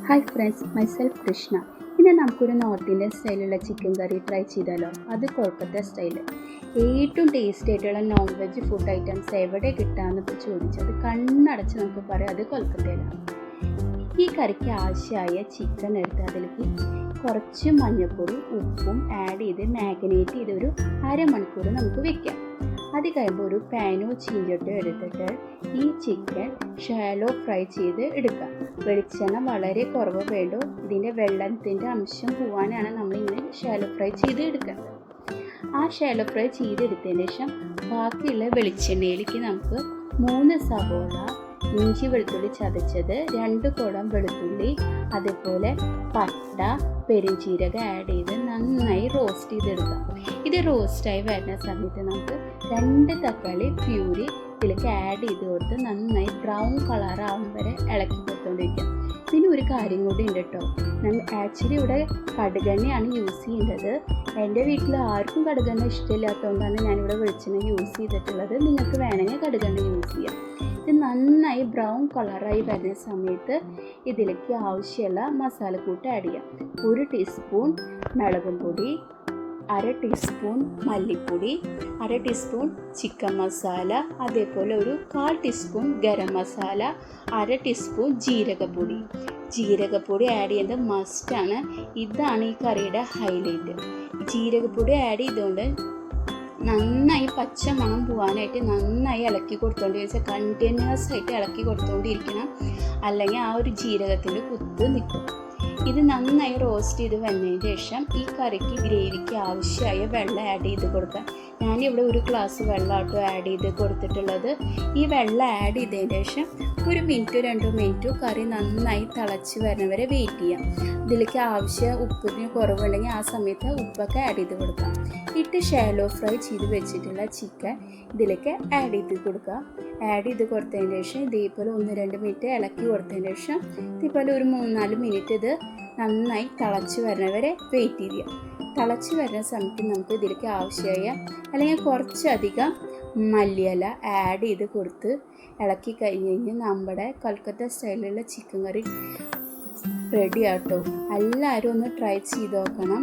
Hi friends, myself Krishna. ഇന്ന് നമുക്കൊരു north Indian സ്റ്റൈലുള്ള chicken curry try ചെയ്താലോ? അത് കൊൽക്കത്ത സ്റ്റൈല്. ഏറ്റവും ടേസ്റ്റി ആയിട്ടുള്ള നോൺ വെജ് ഫുഡ് ഐറ്റംസ് എവിടെ കിട്ടാമെന്ന് ചോദിച്ചത് കണ്ണടച്ച് നമുക്ക് പറയാം, അത് കൊൽക്കത്തയിലാണ്. ഈ കറിക്ക് ആവശ്യമായ ചിക്കൻ എടുത്ത് അതിലേക്ക് കുറച്ച് മഞ്ഞൾപ്പൊടി ഉപ്പും ആഡ് ചെയ്ത് മാഗ്നേറ്റ് ചെയ്ത് ഒരു അരമണിക്കൂർ നമുക്ക് വെക്കാം. അത് കഴിയുമ്പോൾ ഒരു പാനോ ചീഞ്ചട്ടിയോ എടുത്തിട്ട് ഈ ചിക്കൻ ഷാലോ ഫ്രൈ ചെയ്ത് എടുക്കാം. വെളിച്ചെണ്ണ വളരെ കുറവ് വേണ്ടോ, ഇതിൻ്റെ വെള്ളത്തിൻ്റെ അംശം പോകാനാണ് നമ്മളിങ്ങനെ ഷാലോ ഫ്രൈ ചെയ്ത് എടുക്കുന്നത്. ആ ഷാലോ ഫ്രൈ ചെയ്തെടുത്തതിന് ശേഷം ബാക്കിയുള്ള വെളിച്ചെണ്ണയിലേക്ക് നമുക്ക് 3 സവോള, ഇഞ്ചി വെളുത്തുള്ളി ചതച്ചത്, 2 കുടം വെളുത്തുള്ളി, അതേപോലെ പട്ട, പെരുംജീരകം ആഡ് ചെയ്ത് നന്നായി റോസ്റ്റ് ചെയ്തെടുക്കാം. ഇത് റോസ്റ്റായി വരുന്ന സമയത്ത് നമുക്ക് 2 തക്കാളി പ്യൂരി ഇതിലേക്ക് ആഡ് ചെയ്ത് കൊടുത്ത് നന്നായി ബ്രൗൺ കളറാവും വരെ ഇളക്കി കൊടുത്തുകൊണ്ടിരിക്കാം. പിന്നെ ഒരു കാര്യം കൂടി ഉണ്ട് കേട്ടോ, ഞാൻ ആക്ച്വലി ഇവിടെ കടുകെണ്ണയാണ് യൂസ് ചെയ്യുന്നത്. എൻ്റെ വീട്ടിൽ ആർക്കും കടുകെണ്ണ ഇഷ്ടമില്ലാത്തതുകൊണ്ടാണ് ഞാനിവിടെ വെളിച്ചെണ്ണ യൂസ് ചെയ്തിട്ടുള്ളത്. നിങ്ങൾക്ക് വേണമെങ്കിൽ കടുകെണ്ണ യൂസ് ചെയ്യാം. ഇത് നന്നായി ബ്രൗൺ കളറായി വരുന്ന സമയത്ത് ഇതിലേക്ക് ആവശ്യമുള്ള മസാലക്കൂട്ട് ആഡ് ചെയ്യാം. 1 ടീസ്പൂൺ മുളകും പൊടി, 1/2 ടീസ്പൂൺ മല്ലിപ്പൊടി, 1/2 ടീസ്പൂൺ ചിക്കൻ മസാല, അതേപോലെ ഒരു 1/4 ടീസ്പൂൺ ഗരം മസാല, 1/2 ടീസ്പൂൺ ജീരകപ്പൊടി. ജീരകപ്പൊടി ആഡ് ചെയ്യുന്നത് മസ്റ്റാണ്. ഇതാണ് ഈ കറിയുടെ ഹൈലൈറ്റ്. ജീരകപ്പൊടി ആഡ് ചെയ്തുകൊണ്ട് നന്നായി പച്ച മണം പോകാനായിട്ട് നന്നായി ഇളക്കി കൊടുത്തുകൊണ്ടിരിക്കുക. കണ്ടിന്യൂസ് ആയിട്ട് ഇളക്കി കൊടുത്തുകൊണ്ടിരിക്കണം, അല്ലെങ്കിൽ ആ ഒരു ജീരകത്തിൻ്റെ കുത്ത് നിൽക്കും. ഇത് നന്നായി റോസ്റ്റ് ചെയ്ത് വന്നതിന് ശേഷം ഈ കറിക്ക് ഗ്രേവിക്ക് ആവശ്യമായ വെള്ളം ആഡ് ചെയ്ത് കൊടുക്കാം. ഞാനിവിടെ 1 ഗ്ലാസ് വെള്ളമാട്ടോ ആഡ് ചെയ്ത് കൊടുത്തിട്ടുള്ളത്. ഈ വെള്ളം ആഡ് ചെയ്തതിന് ശേഷം 1 മിനിറ്റ് 2 മിനിറ്റ് കറി നന്നായി തിളച്ച് വരുന്നവരെ വെയിറ്റ് ചെയ്യാം. ഇതിലേക്ക് ആവശ്യം ഉപ്പിന് കുറവുണ്ടെങ്കിൽ ആ സമയത്ത് ഉപ്പൊക്കെ ആഡ് ചെയ്ത് കൊടുക്കാം. ഇട്ട് ഷാലോ ഫ്രൈ ചെയ്ത് വെച്ചിട്ടുള്ള ചിക്കൻ ഇതിലേക്ക് ആഡ് ചെയ്ത് കൊടുക്കുക. ആഡ് ചെയ്ത് കൊടുത്തതിന് ശേഷം ഇതേപോലെ 1-2 മിനിറ്റ് ഇളക്കി കൊടുത്തതിന് ശേഷം ഇതേപോലെ ഒരു 3-4 മിനിറ്റ് ഇത് നന്നായി തിളച്ച് വരുന്നവരെ വെയിറ്റ് ചെയ്യുക. തിളച്ച് വരുന്ന സമയത്ത് നമുക്ക് ഇതിലേക്ക് ആവശ്യമായ അല്ലെങ്കിൽ കുറച്ചധികം മല്ലിയില ആഡ് ചെയ്ത് കൊടുത്ത് ഇളക്കി കഴിഞ്ഞ് നമ്മുടെ കൊൽക്കത്ത സ്റ്റൈലിലുള്ള ചിക്കൻ കറി റെഡി ആട്ടോ. എല്ലാവരും ഒന്ന് ട്രൈ ചെയ്ത് നോക്കണം.